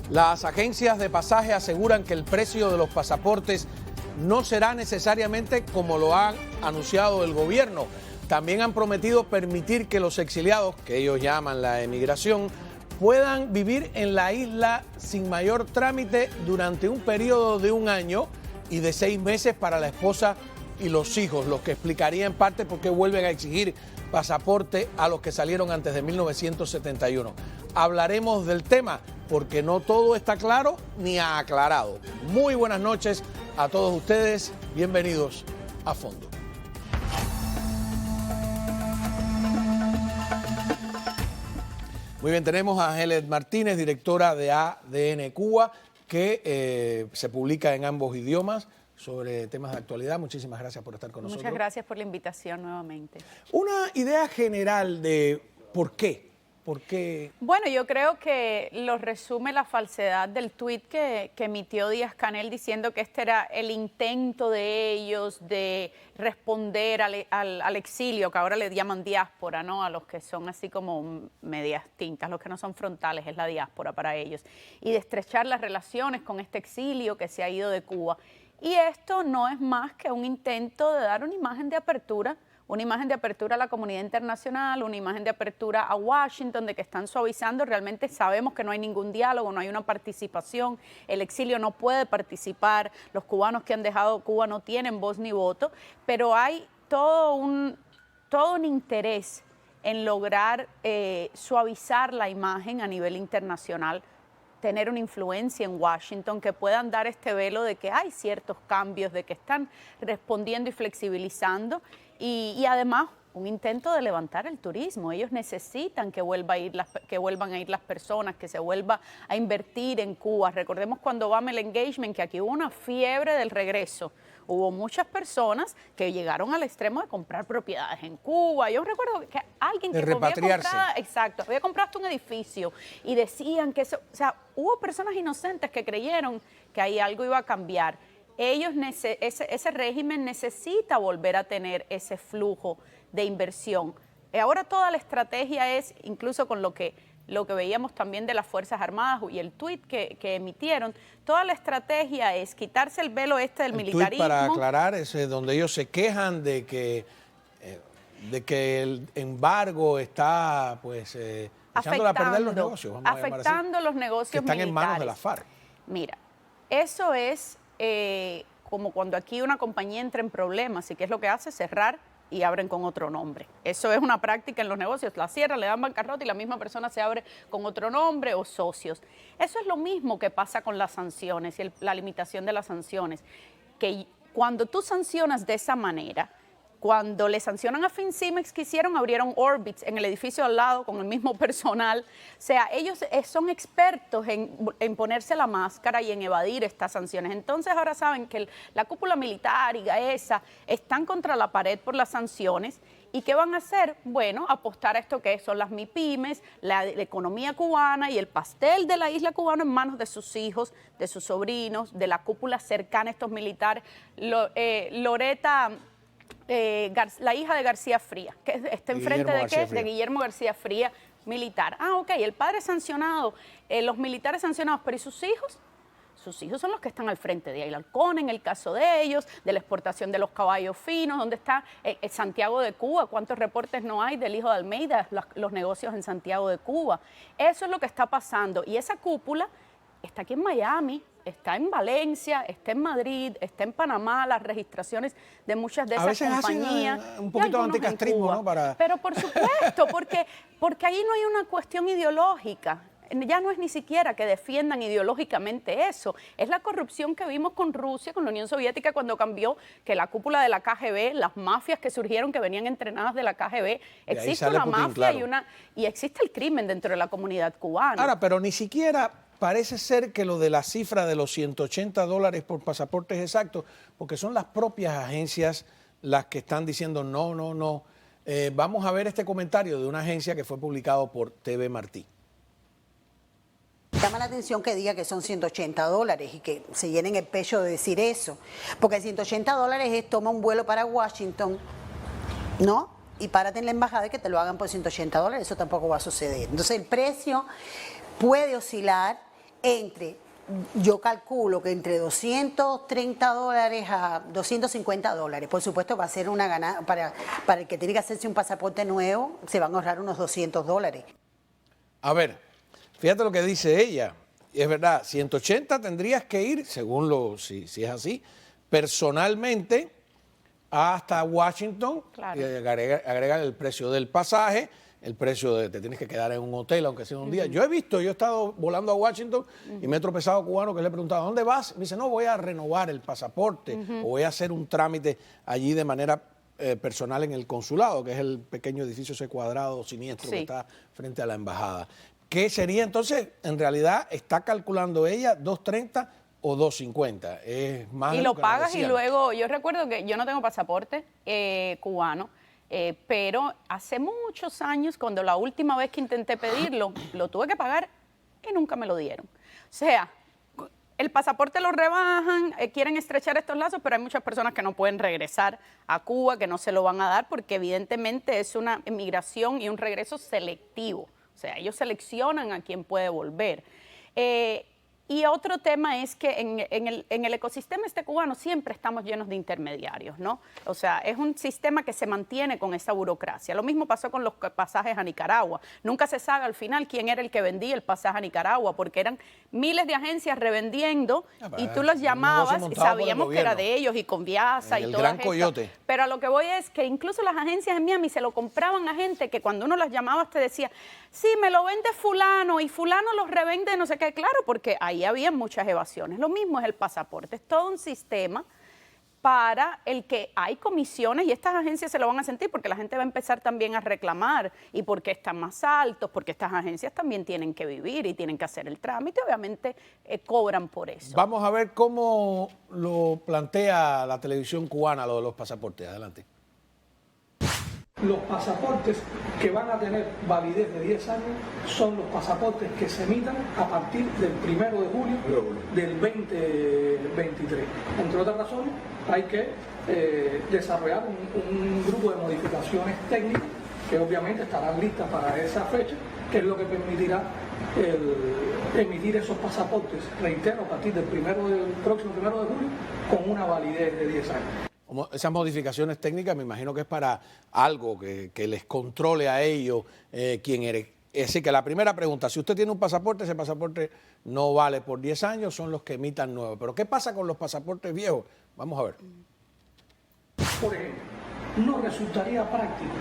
Las agencias de pasaje aseguran que el precio de los pasaportes no será necesariamente como lo ha anunciado el gobierno. También han prometido permitir que los exiliados, que ellos llaman la emigración, puedan vivir en la isla sin mayor trámite durante un periodo de 1 año y de 6 meses para la esposa y los hijos, lo que explicaría en parte por qué vuelven a exigir pasaporte a los que salieron antes de 1971. Hablaremos del tema porque no todo está claro ni aclarado. Muy buenas noches a todos ustedes, bienvenidos a Fondo. Muy bien, tenemos a Ángeles Martínez, directora de ADN Cuba, que se publica en ambos idiomas sobre temas de actualidad. Muchísimas gracias por estar con nosotros. Muchas gracias por la invitación nuevamente. Una idea general de por qué. ¿Por qué? Bueno, yo creo que lo resume la falsedad del tuit que emitió Díaz-Canel diciendo que este era el intento de ellos de responder al exilio, que ahora le llaman diáspora, ¿no? A los que son así como medias tintas, los que no son frontales, es la diáspora para ellos. Y de estrechar las relaciones con este exilio que se ha ido de Cuba. Y esto no es más que un intento de dar una imagen de apertura a la comunidad internacional, una imagen de apertura a Washington, de que están suavizando. Realmente sabemos que no hay ningún diálogo, no hay una participación, el exilio no puede participar, los cubanos que han dejado Cuba no tienen voz ni voto, pero hay todo un interés en lograr suavizar la imagen a nivel internacional, tener una influencia en Washington, que puedan dar este velo de que hay ciertos cambios, de que están respondiendo y flexibilizando, y además un intento de levantar el turismo. Ellos necesitan que vuelvan a ir las personas, que se vuelva a invertir en Cuba. Recordemos cuando Obama el engagement, que aquí hubo una fiebre del regreso. Hubo muchas personas que llegaron al extremo de comprar propiedades en Cuba. Yo recuerdo que alguien que había comprado un edificio y decían que eso, o sea, hubo personas inocentes que creyeron que ahí algo iba a cambiar. Ese régimen necesita volver a tener ese flujo de inversión. Ahora toda la estrategia es, incluso con lo que veíamos también de las Fuerzas Armadas y el tuit que emitieron, toda la estrategia es quitarse el velo del militarismo. Tuit, para aclarar, es donde ellos se quejan de que el embargo está pues echando a perder los negocios. Afectando los negocios que están militares. En manos de la FARC. Mira, eso es como cuando aquí una compañía entra en problemas y ¿qué es lo que hace? Cerrar y abren con otro nombre. Eso es una práctica en los negocios. La cierran, le dan bancarrota y la misma persona se abre con otro nombre o socios. Eso es lo mismo que pasa con las sanciones y la limitación de las sanciones. Que cuando tú sancionas de esa manera, cuando le sancionan a Fincimex, que hicieron, abrieron Orbitz en el edificio al lado con el mismo personal. O sea, ellos son expertos en ponerse la máscara y en evadir estas sanciones. Entonces ahora saben que la cúpula militar y Gaesa están contra la pared por las sanciones. ¿Y qué van a hacer? Bueno, apostar a esto que son las MIPYMES, la economía cubana y el pastel de la isla cubana en manos de sus hijos, de sus sobrinos, de la cúpula cercana a estos militares. Loreta... la hija de García Fría, que está enfrente de Guillermo García Fría, militar. Ok, el padre sancionado, los militares sancionados, pero ¿y sus hijos? Sus hijos son los que están al frente de Aylalcón, en el caso de ellos, de la exportación de los caballos finos, ¿dónde está Santiago de Cuba? ¿Cuántos reportes no hay del hijo de Almeida, los negocios en Santiago de Cuba? Eso es lo que está pasando, y esa cúpula está aquí en Miami, está en Valencia, está en Madrid, está en Panamá, las registraciones de muchas de esas compañías. Hacen un poquito de anticastrismo, ¿no? Pero por supuesto, porque ahí no hay una cuestión ideológica. Ya no es ni siquiera que defiendan ideológicamente eso, es la corrupción que vimos con Rusia, con la Unión Soviética cuando cambió, que la cúpula de la KGB, las mafias que surgieron que venían entrenadas de la KGB, existe una mafia y existe el crimen dentro de la comunidad cubana. Ahora, pero ni siquiera parece ser que lo de la cifra de los $180 por pasaporte es exacto, porque son las propias agencias las que están diciendo no. Vamos a ver este comentario de una agencia que fue publicado por TV Martí. Llama la atención que diga que son $180 y que se llenen el pecho de decir eso, porque $180 es toma un vuelo para Washington, ¿no? Y párate en la embajada y que te lo hagan por $180, eso tampoco va a suceder. Entonces el precio puede oscilar yo calculo que entre $230 a $250. Por supuesto va a ser una ganancia, para el que tiene que hacerse un pasaporte nuevo, se van a ahorrar unos $200. A ver, fíjate lo que dice ella. Es verdad, 180 tendrías que ir, según si es así, personalmente hasta Washington, claro. Y agregar el precio del pasaje, el precio de te tienes que quedar en un hotel, aunque sea un día. Yo he estado volando a Washington y me he tropezado cubano que le he preguntado, ¿dónde vas? Me dice, no, voy a renovar el pasaporte o voy a hacer un trámite allí de manera personal en el consulado, que es el pequeño edificio ese cuadrado siniestro que está frente a la embajada. ¿Qué sería entonces? En realidad está calculando ella 230 o 250. Es más y de lo que pagas y decían. luego, yo recuerdo que yo no tengo pasaporte cubano, pero hace muchos años, cuando la última vez que intenté pedirlo, lo tuve que pagar y nunca me lo dieron. O sea, el pasaporte lo rebajan, quieren estrechar estos lazos, pero hay muchas personas que no pueden regresar a Cuba, que no se lo van a dar, porque evidentemente es una emigración y un regreso selectivo. O sea, ellos seleccionan a quién puede volver. Y otro tema es que en el ecosistema cubano siempre estamos llenos de intermediarios, ¿no? O sea, es un sistema que se mantiene con esa burocracia. Lo mismo pasó con los pasajes a Nicaragua. Nunca se sabe al final quién era el que vendía el pasaje a Nicaragua, porque eran miles de agencias revendiendo y tú los llamabas y sabíamos que era de ellos y con Viasa y todo. El Gran Coyote. Pero a lo que voy es que incluso las agencias en Miami se lo compraban a gente que cuando uno las llamaba te decía, sí, me lo vende fulano y fulano los revende no sé qué. Claro, porque ahí había muchas evasiones. Lo mismo es el pasaporte. Es todo un sistema para el que hay comisiones y estas agencias se lo van a sentir porque la gente va a empezar también a reclamar y porque están más altos, porque estas agencias también tienen que vivir y tienen que hacer el trámite, obviamente cobran por eso. Vamos a ver cómo lo plantea la televisión cubana, lo de los pasaportes. Adelante. Los pasaportes que van a tener validez de 10 años son los pasaportes que se emitan a partir del 1 de julio del 2023. Entre otras razones, hay que desarrollar un grupo de modificaciones técnicas que obviamente estarán listas para esa fecha, que es lo que permitirá emitir esos pasaportes, reitero, a partir del próximo 1 de julio, con una validez de 10 años. Esas modificaciones técnicas me imagino que es para algo que les controle a ellos quién eres. Es decir, que la primera pregunta, si usted tiene un pasaporte, ese pasaporte no vale por 10 años, son los que emitan nuevos. Pero ¿qué pasa con los pasaportes viejos? Vamos a ver. Por ejemplo, no resultaría práctico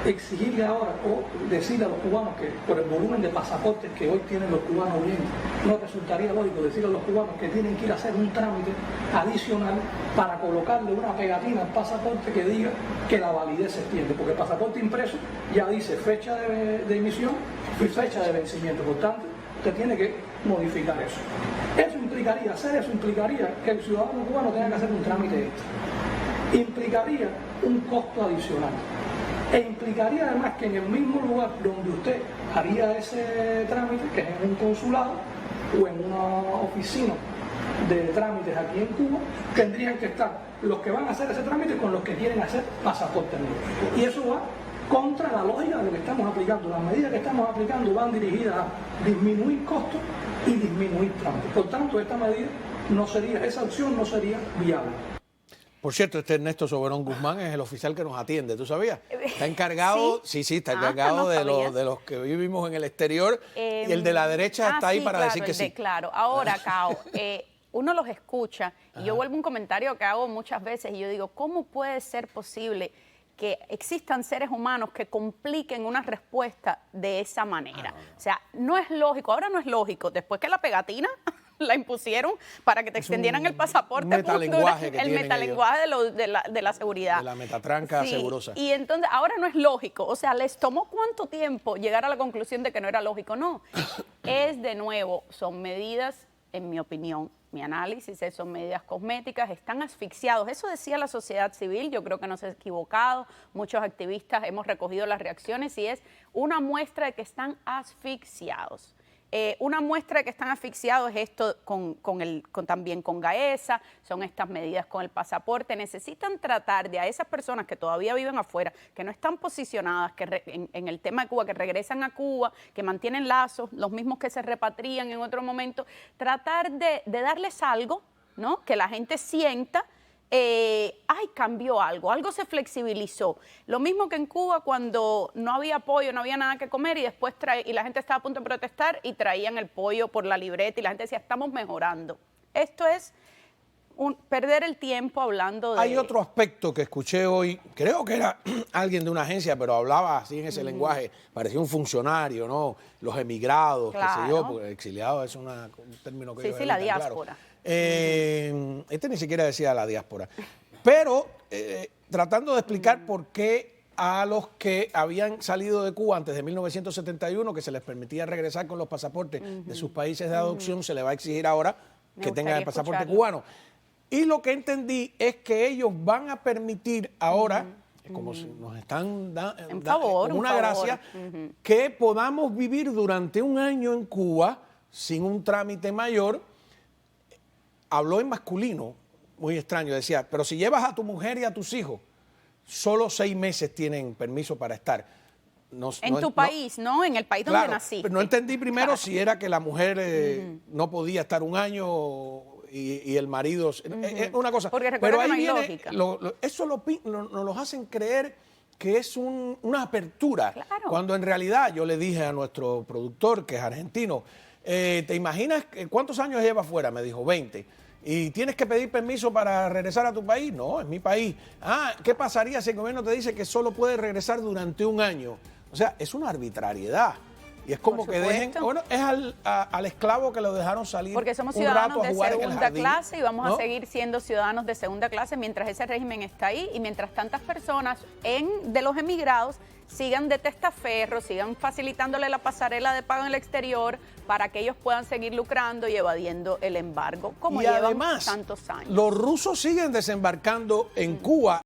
exigirle ahora o decirle a los cubanos que por el volumen de pasaportes que hoy tienen los cubanos bien, no resultaría lógico decirle a los cubanos que tienen que ir a hacer un trámite adicional para colocarle una pegatina al pasaporte que diga que la validez se extiende, porque el pasaporte impreso ya dice fecha de emisión y fecha de vencimiento, por tanto, usted tiene que modificar eso. Hacer eso implicaría que el ciudadano cubano tenga que hacer un trámite extra. Implicaría un costo adicional. E implicaría además que en el mismo lugar donde usted haría ese trámite, que es en un consulado o en una oficina de trámites aquí en Cuba, tendrían que estar los que van a hacer ese trámite con los que quieren hacer pasaporte nuevo. Y eso va contra la lógica de lo que estamos aplicando. Las medidas que estamos aplicando van dirigidas a disminuir costos y disminuir trámites. Por tanto, esta medida esa opción no sería viable. Por cierto, este Ernesto Soberón Guzmán es el oficial que nos atiende, ¿tú sabías? Está encargado, sí, está encargado no de los que vivimos en el exterior y el de la derecha está ahí para decir que sí. Claro, ahora, Cao, uno los escucha y yo vuelvo a un comentario que hago muchas veces y yo digo, ¿cómo puede ser posible que existan seres humanos que compliquen una respuesta de esa manera? O sea, no es lógico, ahora no es lógico, después que la pegatina la impusieron para que te extendieran el pasaporte. Metalenguaje el metalenguaje de la seguridad. De la metatranca segurosa. Y entonces, ahora no es lógico. O sea, ¿les tomó cuánto tiempo llegar a la conclusión de que no era lógico? No. Es de nuevo, son medidas, en mi opinión, mi análisis, son medidas cosméticas, están asfixiados. Eso decía la sociedad civil, yo creo que no se ha equivocado. Muchos activistas hemos recogido las reacciones y es una muestra de que están asfixiados. Una muestra de que están asfixiados es esto también con Gaesa, son estas medidas con el pasaporte. Necesitan tratar de a esas personas que todavía viven afuera, que no están posicionadas en el tema de Cuba, que regresan a Cuba, que mantienen lazos, los mismos que se repatrían en otro momento, tratar de darles algo, ¿no? Que la gente sienta, cambió algo se flexibilizó. Lo mismo que en Cuba cuando no había pollo, no había nada que comer y después y la gente estaba a punto de protestar y traían el pollo por la libreta y la gente decía, estamos mejorando. Esto es perder el tiempo hablando de... Hay otro aspecto que escuché hoy, creo que era alguien de una agencia, pero hablaba así en ese lenguaje, parecía un funcionario, ¿no? Los emigrados, qué sé yo, porque exiliado es un término que... Sí, la diáspora. Claro. Este ni siquiera decía la diáspora. Pero tratando de explicar por qué a los que habían salido de Cuba antes de 1971, que se les permitía regresar con los pasaportes de sus países de adopción, se les va a exigir ahora que tengan el pasaporte cubano. Y lo que entendí es que ellos van a permitir ahora, como si nos están dando una gracia, que podamos vivir durante un año en Cuba sin un trámite mayor. Habló en masculino, muy extraño, decía, pero si llevas a tu mujer y a tus hijos, solo 6 meses tienen permiso para estar. En tu país, ¿no? En el país donde naciste. Pero no entendí primero si era que la mujer no podía estar un año y el marido... Es una cosa. Porque recuerda que no hay lógica. Eso nos hacen creer que es una apertura. Claro. Cuando en realidad yo le dije a nuestro productor, que es argentino, ¿te imaginas cuántos años lleva afuera? Me dijo 20. ¿Y tienes que pedir permiso para regresar a tu país? No, es mi país. ¿Qué pasaría si el gobierno te dice que solo puedes regresar durante un año? O sea, es una arbitrariedad. Y es como que dejen, bueno, es al esclavo que lo dejaron salir. Porque somos un rato ciudadanos a de jugar en el segunda jardín, clase y vamos ¿no? a seguir siendo ciudadanos de segunda clase mientras ese régimen está ahí y mientras tantas personas de los emigrados sigan de testaferro, sigan facilitándole la pasarela de pago en el exterior para que ellos puedan seguir lucrando y evadiendo el embargo, como llevan además, tantos años. Los rusos siguen desembarcando en Cuba.